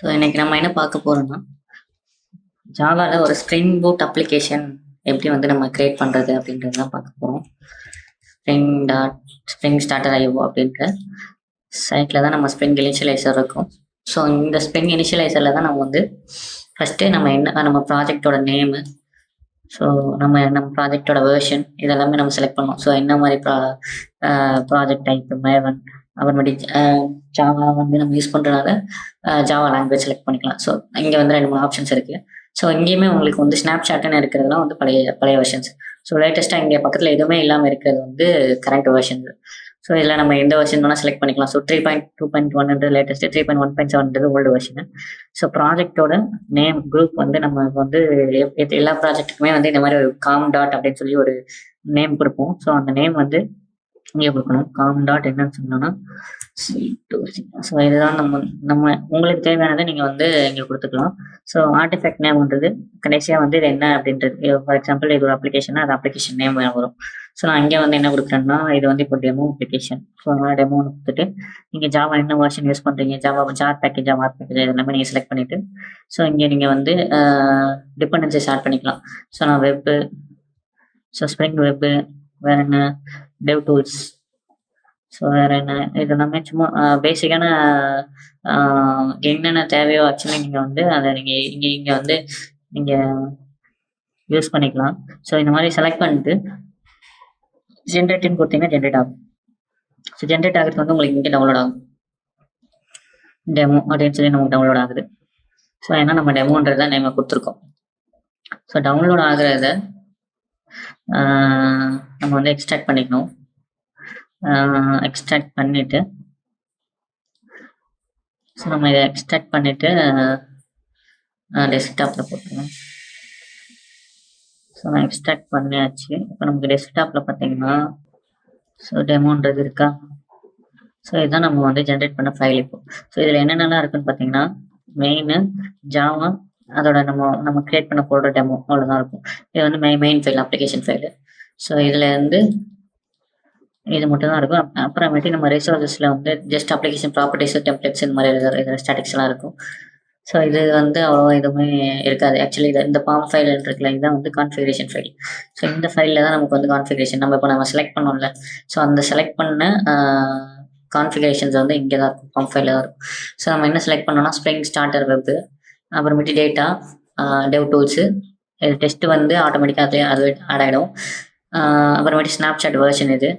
So இன்னைக்கு நம்ம என்ன பார்க்க போறோம்னா, ஜாவால ஒரு ஸ்ப்ரிங் பூட் அப்ளிகேஷன் எப்படி வந்து நம்ம கிரியேட் பண்றது அப்படின்றது தான் பார்க்க போறோம். ஸ்ப்ரிங் ஸ்டார்டர் ஐஓ அப்படின்ற சைட்ல தான் நம்ம ஸ்ப்ரிங் இனிஷியலைசர் இருக்கும். ஸோ இந்த ஸ்ப்ரிங் இனிஷியலைசரில் தான் நம்ம வந்து ஃபஸ்ட்டு நம்ம ப்ராஜெக்டோட நேமு, ஸோ நம்ம ப்ராஜெக்டோட வேர்ஷன் இதெல்லாமே நம்ம செலக்ட் பண்ணோம். ஸோ என்ன மாதிரி ப்ராஜெக்ட் டைப் மேவன் அப்புறமேட்டி ஜாவா வந்து நம்ம யூஸ் பண்ணுறதுனால ஜாவா லாங்குவேஜ் செலக்ட் பண்ணிக்கலாம். ஸோ இங்கே வந்து 2-3 ஆப்ஷன்ஸ் இருக்குது. ஸோ இங்கேயுமே உங்களுக்கு வந்து ஸ்னாப்சாட்டுன்னு இருக்கிறதுலாம் வந்து பழைய வெர்ஷன்ஸ். ஸோ லேட்டஸ்ட்டாக இங்கே பக்கத்தில் எதுவுமே இல்லாமல் இருக்கிறது வந்து கரண்ட் வெர்ஷன். ஸோ இதில் நம்ம எந்த வெர்ஷன் வேணால் செலக்ட் பண்ணிக்கலாம். So 3.2.1 latest, 3.1.7 old version. So ப்ராஜெக்டோட நேம் குரூப் வந்து நம்ம வந்து எல்லா ப்ராஜெக்ட்டுக்குமே வந்து இந்த மாதிரி ஒரு காம் டாட் அப்படின்னு சொல்லி ஒரு நேம் கொடுப்போம். ஸோ அந்த நேம் வந்து இங்கே கொடுக்கணும். காம் டாட் என்னன்னு சொன்னோன்னா ஸோ இதுதான் நம்ம உங்களுக்கு தேவையானதை நீங்கள் வந்து இங்கே கொடுத்துக்கலாம். ஸோ ஆர்டிஃபேக்ட் நேம்ன்றது கடைசியாக வந்து இது என்ன அப்படின்றது. ஃபார் எக்ஸாம்பிள் இது ஒரு அப்ளிகேஷனா அது அப்ளிகேஷன் நேம் வரும். ஸோ நான் இங்கே வந்து என்ன கொடுக்குறேன்னா இது வந்து இப்போ டெமோ அப்ளிகேஷன். ஸோ அதனால் டெமோன்னு கொடுத்துட்டு நீங்கள் ஜாவா என்ன வெர்ஷன் யூஸ் பண்ணுறீங்க, ஜார் பேக்கேஜ் இது எல்லாமே நீங்கள் செலக்ட் பண்ணிவிட்டு ஸோ இங்கே நீங்கள் வந்து டிபெண்டன்சிஸ் ஆட் பண்ணிக்கலாம். ஸோ நான் வெப்பு, ஸோ ஸ்ப்ரிங் வெப்பு, வேறு என்ன டெவ் டூல்ஸ், ஸோ வேறு என்ன இது எல்லாமே சும்மா பேசிக்கான என்னென்ன தேவையோ ஆக்சுவலி நீங்கள் வந்து அதை இங்கே வந்து நீங்கள் யூஸ் பண்ணிக்கலாம். ஸோ இந்த மாதிரி செலக்ட் பண்ணிட்டு ஜென்ரேட்டின்னு கொடுத்தீங்கன்னா ஜென்ரேட் ஆகும். ஸோ ஜென்ரேட் ஆகிறது வந்து உங்களுக்கு இங்கே டவுன்லோட் ஆகும். டெமோ அப்படின்னு சொல்லி நமக்கு டவுன்லோட் ஆகுது. ஸோ ஏன்னா நம்ம டெமோன்றதை நேமை கொடுத்துருக்கோம். ஸோ டவுன்லோட் ஆகுறத நம்ம வந்து எக்ஸ்ட்ராக்ட் பண்ணிக்கணும். எக்ஸ்ட்ராக்ட் பண்ணிவிட்டு ஸோ நம்ம இதை எக்ஸ்ட்ராக்ட் பண்ணிவிட்டு டெஸ்க்டாப்பில் போட்டுருவோம். ஸோ நான் எக்ஸ்ட்ராக்ட் பண்ணியாச்சு. இப்போ நமக்கு டெஸ்க்டாப்பில் பார்த்தீங்கன்னா ஸோ டெமோன்றது இருக்கா. ஸோ இதுதான் நம்ம வந்து ஜென்ரேட் பண்ண ஃபைல். இப்போ ஸோ இதில் என்னென்னலாம் இருக்குன்னு பார்த்தீங்கன்னா மெயின், ஜாவா, அதோட நம்ம கிரியேட் பண்ண போடுற டெமோ அவ்வளோதான் இருக்கும். இது வந்து main file, application file. So இதில் வந்து இது மட்டும் தான் இருக்கும். அப்புறமேட்டு நம்ம ரிசோர்ஸஸில் வந்து ஜஸ்ட் அப்ளிகேஷன் ப்ராப்பர்ட்டிஸ், டெம்ப்ளேட்ஸ் இந்த மாதிரி இதில் ஸ்டாட்டிக்ஸ்லாம் இருக்கும். ஸோ இது வந்து அவ்வளோவா எதுவுமே இருக்காது. ஆக்சுவலி இந்த பாம் ஃபைல் இருக்குல்ல, இதுதான் வந்து கான்ஃபிகரேஷன் ஃபைல். ஸோ இந்த ஃபைலில் தான் நமக்கு வந்து கான்ஃபிகரேஷன் நம்ம செலக்ட் பண்ணோம்ல, ஸோ அந்த செலக்ட் பண்ண கான்ஃபிகரேஷன்ஸ் வந்து இங்கே தான் இருக்கும், பாம் ஃபைலில் தான் இருக்கும். ஸோ நம்ம என்ன செலக்ட் பண்ணோம்னா ஸ்ப்ரிங் ஸ்டார்டர் வெப், அப்புறமேட்டு டேட்டா, டெவ் டூல்ஸு, டெஸ்ட்டு வந்து ஆட்டோமேட்டிக்காக அது ஆட் ஆகிடும். அப்புறமேட்டு ஸ்னாப்சாட் வெர்ஷன் இது,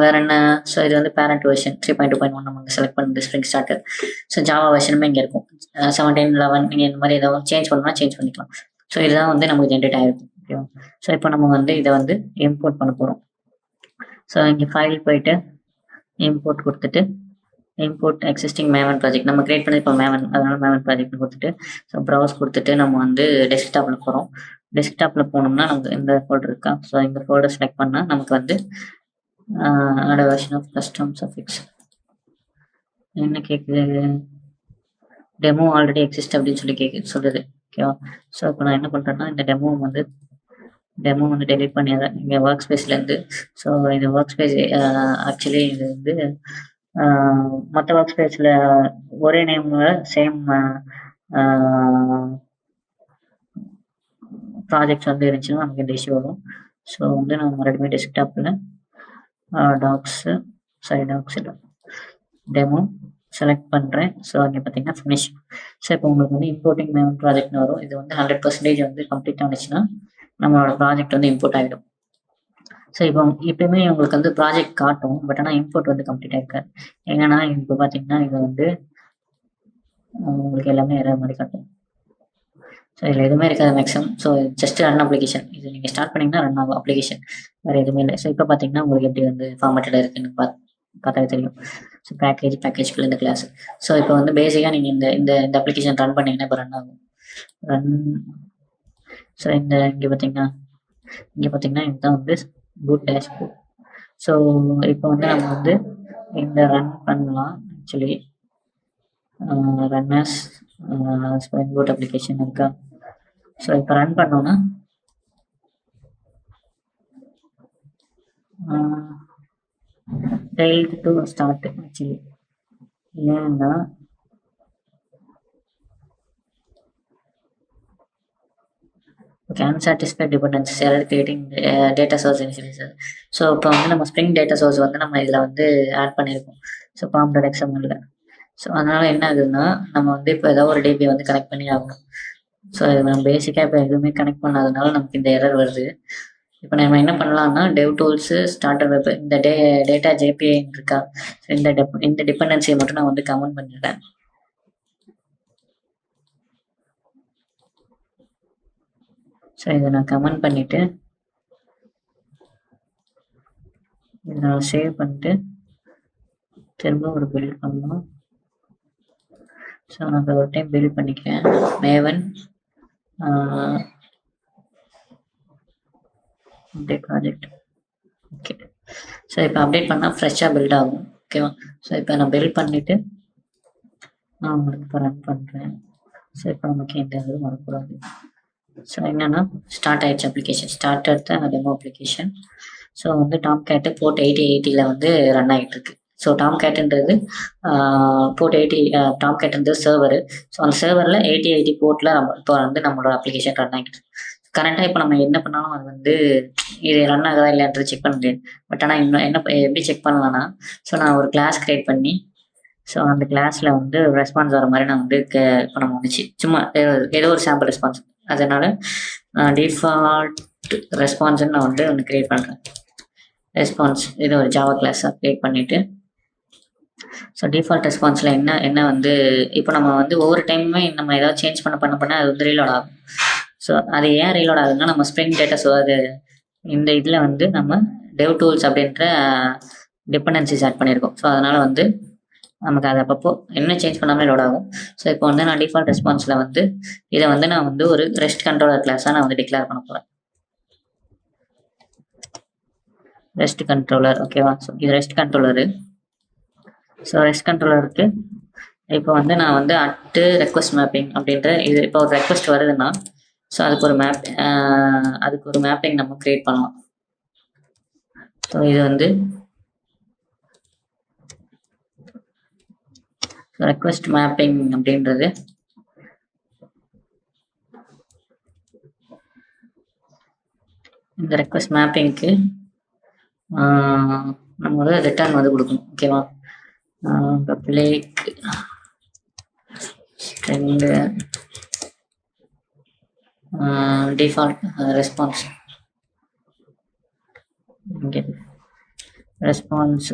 வேறு என்ன. ஸோ இது வந்து பேரண்ட் வெர்ஷன் 3.2.1 நம்ம வந்து செலக்ட் பண்ணுறது ஸ்ப்ரிங் ஸ்டார்டர். ஸோ ஜாவா வெர்ஷனுமே இங்கே இருக்கும். 17, 11 நீங்கள் இந்த மாதிரி ஏதாவது சேஞ்ச் பண்ணணும்னா சேஞ்ச் பண்ணிக்கலாம். ஸோ இதுதான் வந்து நமக்கு ஜென்ரேட் ஆகிருக்கும். ஓகேவா. ஸோ இப்போ நம்ம வந்து இதை வந்து இம்போர்ட் பண்ண போகிறோம். ஸோ இங்கே ஃபைல் போயிட்டு இம்போர்ட் கொடுத்துட்டு இம்போர்ட் எக்ஸிஸ்டிங் மேவன் ப்ராஜெக்ட் நம்ம கிரியேட் பண்ணி இப்போ மேவன், அதனால் மேவன் ப்ராஜெக்ட்னு கொடுத்துட்டு ஸோ ப்ரௌஸ் கொடுத்துட்டு நம்ம வந்து டெஸ்க்டாப்பில் போகிறோம். டெஸ்க்டாப்பில் போனோம்னா நமக்கு இந்த ஃபோல்டர் இருக்கா. ஸோ இந்த ஃபோல்டர் செலக்ட் பண்ணால் நமக்கு வந்து add a version of custom suffix என்ன கேட்குது, டெமோ ஆல்ரெடி எக்ஸிஸ்ட் அப்படின்னு சொல்லி சொல்லுது. ஓகேவா. ஸோ இப்போ நான் என்ன பண்ணுறேன்னா இந்த டெமோ வந்து டெலிட் பண்ணிடுறேன் இங்கே ஒர்க் ஸ்பேஸ்லேருந்து. ஸோ இந்த ஒர்க் ஸ்பேஸ் ஆக்சுவலி இது வந்து மற்ற ஒர்க் ஸ்பேஸில் ஒரே நேமில் சேம் ப்ராஜெக்ட்ஸ் வந்து இருந்துச்சுன்னா நமக்கு இந்த இஷ்யூ வரும். ஸோ வந்து நான் மறுபடியும் டெஸ்க்டாப்பில் டாக்ஸு டாக்ஸில் டெமோ செலக்ட் பண்ணுறேன். ஸோ அங்கே பார்த்தீங்கன்னா ஃபினிஷ். ஸோ இப்போ உங்களுக்கு வந்து இம்போர்ட்டிங் மேவன் ப்ராஜெக்ட்னு வரும். இது வந்து 100% வந்து கம்ப்ளீட் ஆனிச்சுன்னா நம்மளோட ப்ராஜெக்ட் வந்து இம்போர்ட் ஆகிடும். ஸோ இப்போ எப்பயுமே உங்களுக்கு வந்து ப்ராஜெக்ட் காட்டும், பட் ஆனால் இம்போர்ட் வந்து கம்ப்ளீட் ஆகிருக்காது. என்னன்னா இப்போ பார்த்தீங்கன்னா இது வந்து உங்களுக்கு எல்லாமே எரர் மாதிரி காட்டும். ஸோ இதில் எதுவுமே இருக்காது maximum. So just run application, இது நீங்கள் ஸ்டார்ட் பண்ணிங்கன்னா ரன் ஆகும் அப்ளிகேஷன், வேறு எதுவுமே இல்லை. ஸோ இப்போ பார்த்தீங்கன்னா உங்களுக்கு எப்படி வந்து ஃபார்மேட்டட் இருக்குன்னு பார்த்தாவே தெரியும். ஸோ பேக்கேஜ்குள்ள இந்த கிளாஸ். ஸோ இப்போ வந்து பேசிக்காக நீங்கள் இந்த அப்ளிகேஷன் ரன் பண்ணிங்கன்னா இப்போ ரன் ஆகும். ஸோ இங்கே பார்த்தீங்கன்னா இதுதான் வந்து பூட் டேஷ்போர்ட். ஸோ இப்போ வந்து நம்ம வந்து இந்த ரன் பண்ணலாம். Actually runners spring boot application இருக்கா. ஸோ இப்போ ரன் பண்ணோன்னா failed to start ஆக்சுவலி. ஏன்னா okay, unsatisfied dependencies error creating data source initialiser. So இப்போ வந்து நம்ம ஸ்ப்ரிங் டேட்டா சோர்ஸ் வந்து நம்ம இதில் வந்து ஆட் பண்ணியிருக்கோம். So பாம்.xml XML. ஸோ அதனால என்ன ஆகுதுன்னா நம்ம வந்து இப்போ ஏதோ ஒரு டிபி வந்து கனெக்ட் பண்ணி ஆகணும். ஸோ இது நம்ம பேசிக்காக இப்போ எதுவுமே கனெக்ட் பண்ணாதனால நமக்கு இந்த எரர் வருது. இப்போ நம்ம என்ன பண்ணலாம்னா டெவ் டூல்ஸு ஸ்டார்டர் வெப் இந்த டேட்டா ஜேபிஐ இருக்கா, இந்த டிபெண்டன்சியை மட்டும் நான் வந்து கமெண்ட் பண்ணிடுறேன். ஸோ இதை நான் கமெண்ட் பண்ணிவிட்டு இதை நான் சேவ் பண்ணிட்டு திரும்ப ஒரு பில்ட் பண்ணணும். ஸோ நான் ஒரு டைம் பில்ட் பண்ணிக்கிறேன். Maven update project. Okay, so இப்போ அப்டேட் பண்ணால் ஃப்ரெஷ்ஷாக பில்ட் ஆகும். ஓகேவா? ஸோ இப்போ நான் பில்ட் பண்ணிவிட்டு நான் உங்களுக்கு இப்போ ரன் பண்ணுறேன். ஸோ இப்போ நமக்கு எந்த இதுவும் வரக்கூடாது. ஸோ என்னென்னா ஸ்டார்ட் ஆகிடுச்சு application, start the demo application. So வந்து டாம்கேட்டு போர்ட் 8080 வந்து ரன் ஆகிட்டு இருக்கு. ஸோ டாம்கேட்டுன்றது போர்ட் 80, டாம்கேட்டுன்றது சர்வரு. ஸோ அந்த சர்வரில் 8080 போர்ட்டில் இப்போ வந்து நம்மளோட அப்ளிகேஷன் ரன் ஆகிட்டு இருக்கு. கரண்ட்டாக இப்போ நம்ம என்ன பண்ணாலும் அது வந்து இது ரன் ஆகுதா இல்லைன்றது செக் பண்ண முடியாது. பட் ஆனால் இன்னும் என்ன எப்படி செக் பண்ணலான்னா, ஸோ நான் ஒரு கிளாஸ் க்ரியேட் பண்ணி ஸோ அந்த கிளாஸில் வந்து ரெஸ்பான்ஸ் வர மாதிரி நான் வந்து இப்போ நம்ம வந்துச்சு சும்மா ஏதோ ஒரு சாம்பிள் ரெஸ்பான்ஸ். அதனால டிஃபால்ட் ரெஸ்பான்ஸ்ன்னு நான் வந்து ஒன்று க்ரியேட் பண்ணுறேன். ரெஸ்பான்ஸ் இது ஒரு ஜாவா கிளாஸாக க்ரியேட் பண்ணிவிட்டு ஸோ டிஃபால்ட் ரெஸ்பான்ஸில் என்ன வந்து இப்போ நம்ம வந்து ஒவ்வொரு டைமுமே நம்ம ஏதாவது சேஞ்ச் பண்ண அது வந்து ரீலோட் ஆகும். ஸோ அது ஏன் ரீலோட் ஆகுதுன்னா நம்ம ஸ்ப்ரிங் டேட்டா ஸோ அது இந்த இதில் வந்து நம்ம டெவ் டூல்ஸ் அப்படின்ற டிபெண்டன்சிஸ் ஆட் பண்ணியிருக்கோம். ஸோ அதனால் வந்து நமக்கு அது அப்பப்போ என்ன சேஞ்ச் பண்ணாமல் லோட் ஆகும். ஸோ இப்போ வந்து நான் டிஃபால்ட் ரெஸ்பான்ஸில் வந்து இதை வந்து நான் வந்து ஒரு ரெஸ்ட் கண்ட்ரோலர் கிளாஸாக நான் வந்து டிக்ளேர் பண்ண போகிறேன். Rest controller. ஓகேவா? ஸோ இது ரெஸ்ட் கண்ட்ரோலரு. ஸோ ரெஸ்ட் கண்ட்ரோலருக்கு இப்போ வந்து நான் வந்து அட்டு ரெக்வஸ்ட் மேப்பிங் அப்படின்ற இது இப்போ ஒரு ரெக்வஸ்ட் வருதுன்னா ஸோ அதுக்கு ஒரு மேப்பிங் நம்ம கிரியேட் பண்ணலாம். ஸோ இது வந்து ரெக்வஸ்ட் மேப்பிங் அப்படின்றது இந்த ரெக்வஸ்ட் மேப்பிங்க்கு நம்ம வந்து ரிட்டர்ன் வந்து கொடுக்கணும். ஓகேவா? பப்ளிக் ஸ்ட்ரிங் டிஃபால்ட் ரெஸ்பான்ஸ் இங்கே ரெஸ்பான்ஸ்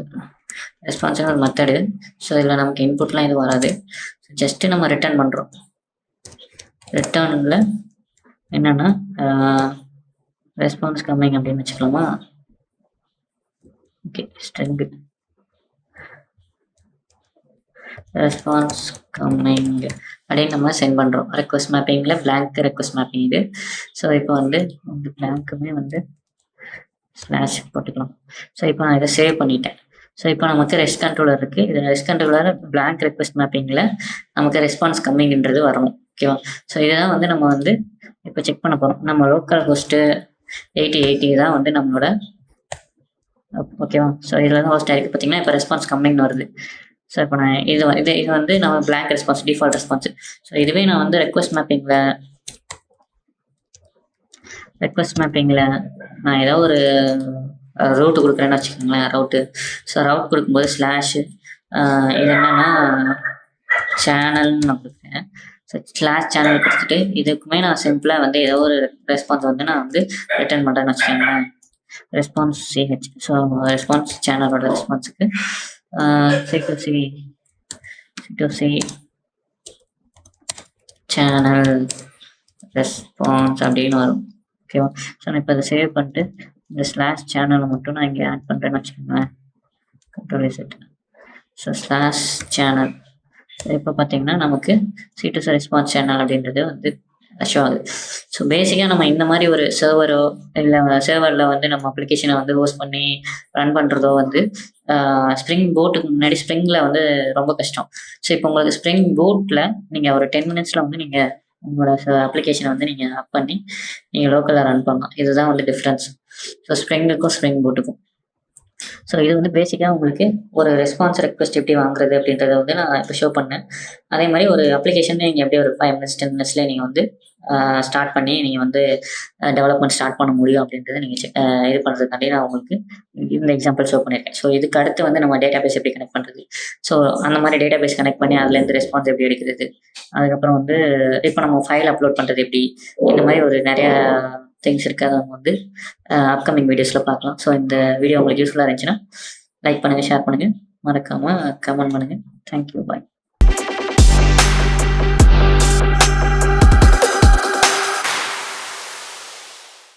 ஒரு மெத்தடு. ஸோ இதில் நமக்கு இன்புட்லாம் இது வராது. ஜஸ்ட்டு நம்ம ரிட்டர்ன் பண்ணுறோம். ரிட்டர்னில் என்னென்னா ரெஸ்பான்ஸ் கம்மிங் அப்படின்னு வச்சுக்கலாமா? ஓகே, ஸ்ட்ரிங் ரெஸ்பான்ஸ் கம்மிங் அப்படின்னு நம்ம சென்ட் பண்ணுறோம். ரெக்வஸ்ட் மேப்பிங்கில் பிளாங்க் ரெக்வஸ்ட் மேப்பிங் இது. ஸோ இப்போ வந்து இந்த பிளாங்க்குமே வந்து ஸ்லாஷ் போட்டுக்கலாம். ஸோ இப்போ நான் இதை சேவ் பண்ணிட்டேன். ஸோ இப்போ நமக்கு ரெஸ்ட் கண்ட்ரோலர் இருக்குது. இது ரெஸ்ட் கண்ட்ரோலர் பிளாங்க் ரெக்வஸ்ட் மேப்பிங்கில் நமக்கு ரெஸ்பான்ஸ் கம்மிங்கிறது வரணும். ஓகேவா? ஸோ இதுதான் வந்து நம்ம வந்து இப்போ செக் பண்ண போகிறோம். நம்ம லோக்கல் ஹோஸ்ட்டு 8080 தான் வந்து நம்மளோட. ஓகேவா? ஸோ இதில் தான் ஹோஸ்ட் ஆகிருக்கு. பார்த்தீங்கன்னா இப்போ ரெஸ்பான்ஸ் கம்மிங்னு வருது. ஸோ இப்போ நான் இது வந்து நம்ம blank response default response. So இதுவே நான் வந்து ரெக்வஸ்ட் மேப்பிங்கில் நான் ஏதோ ஒரு ரூட்டு கொடுக்குறேன்னு வச்சுக்கோங்களேன். ரவுட்டு. ஸோ ரவுட் கொடுக்கும்போது ஸ்லாஷு இது என்னென்னா சேனல்னு நான் கொடுக்குறேன். ஸோ ஸ்லாஷ் சேனல் கொடுத்துட்டு இதுக்குமே நான் சிம்பிளாக வந்து ஏதோ ஒரு ரெஸ்பான்ஸ் வந்து நான் வந்து ரிட்டர்ன் பண்ணுறேன்னு வச்சுக்கோங்களேன். Response CH. ஸோ ரெஸ்பான்ஸ் சேனலோட ரெஸ்பான்ஸுக்கு C2C சேனல் ரெஸ்பான்ஸ் அப்படின்னு வரும். ஓகேவா? ஸோ நான் இப்போ அதை சேவ் பண்ணிட்டு இந்த ஸ்லாஷ் சேனலை மட்டும் நான் இங்கே ஆட் பண்ணுறேன்னு வச்சுக்கோங்களேன். Control set. So slash channel. இப்போ பார்த்தீங்கன்னா நமக்கு C2C ரெஸ்பான்ஸ் சேனல் அப்படின்றது வந்து ஷோ ஆகுது. ஸோ பேசிக்காக நம்ம இந்த மாதிரி ஒரு சர்வரோ இல்லை சர்வரில் வந்து நம்ம அப்ளிகேஷனை வந்து ஹோஸ்ட் பண்ணி ரன் பண்ணுறதோ வந்து ஸ்ப்ரிங் போட்டுக்கு முன்னாடி ஸ்ப்ரிங்கில் வந்து ரொம்ப கஷ்டம். ஸோ இப்போ உங்களுக்கு ஸ்ப்ரிங் போட்டில் நீங்கள் ஒரு 10 minutes வந்து நீங்கள் உங்களோட அப்ளிகேஷனை வந்து நீங்கள் அப் பண்ணி நீங்கள் லோக்கலில் ரன் பண்ணலாம். இதுதான் வந்து டிஃப்ரென்ஸ். ஸோ ஸ்ப்ரிங்குக்கும் ஸ்ப்ரிங் போட்டுக்கும். ஸோ இது வந்து பேசிக்காக உங்களுக்கு ஒரு ரெஸ்பான்ஸ் ரெக்வஸ்ட் எப்படி வாங்குறது அப்படின்றத வந்து நான் இப்போ ஷோ பண்ணேன். அதே மாதிரி ஒரு அப்ளிகேஷன் நீங்கள் எப்படி ஒரு 5 minutes 10 minutes நீங்கள் வந்து ஸ்டார்ட் பண்ணி நீங்கள் வந்து டெவலப்மெண்ட் ஸ்டார்ட் பண்ண முடியும் அப்படின்றத நீங்கள் இது பண்ணுறதுக்காண்டி நான் உங்களுக்கு இந்த எக்ஸாம்பிள் ஷோ பண்ணியிருக்கேன். ஸோ இதுக்கு அடுத்து வந்து நம்ம டேட்டா பேஸ் எப்படி கனெக்ட் பண்ணுறது, ஸோ அந்த மாதிரி டேட்டா பேஸ் கனெக்ட் பண்ணி அதுலேருந்து ரெஸ்பான்ஸ் எப்படி எடுக்கிறது, அதுக்கப்புறம் வந்து இப்போ நம்ம ஃபைல் அப்லோட் பண்ணுறது எப்படி, இந்த மாதிரி ஒரு நிறைய திங்ஸ் இருக்குது. அதை நம்ம வந்து அப்கமிங் வீடியோஸில் பார்க்கலாம். ஸோ இந்த வீடியோ உங்களுக்கு யூஸ்ஃபுல்லாக இருந்துச்சுன்னா லைக் பண்ணுங்கள், ஷேர் பண்ணுங்கள், மறக்காமல் கமெண்ட் பண்ணுங்கள். தேங்க்யூ, பாய்.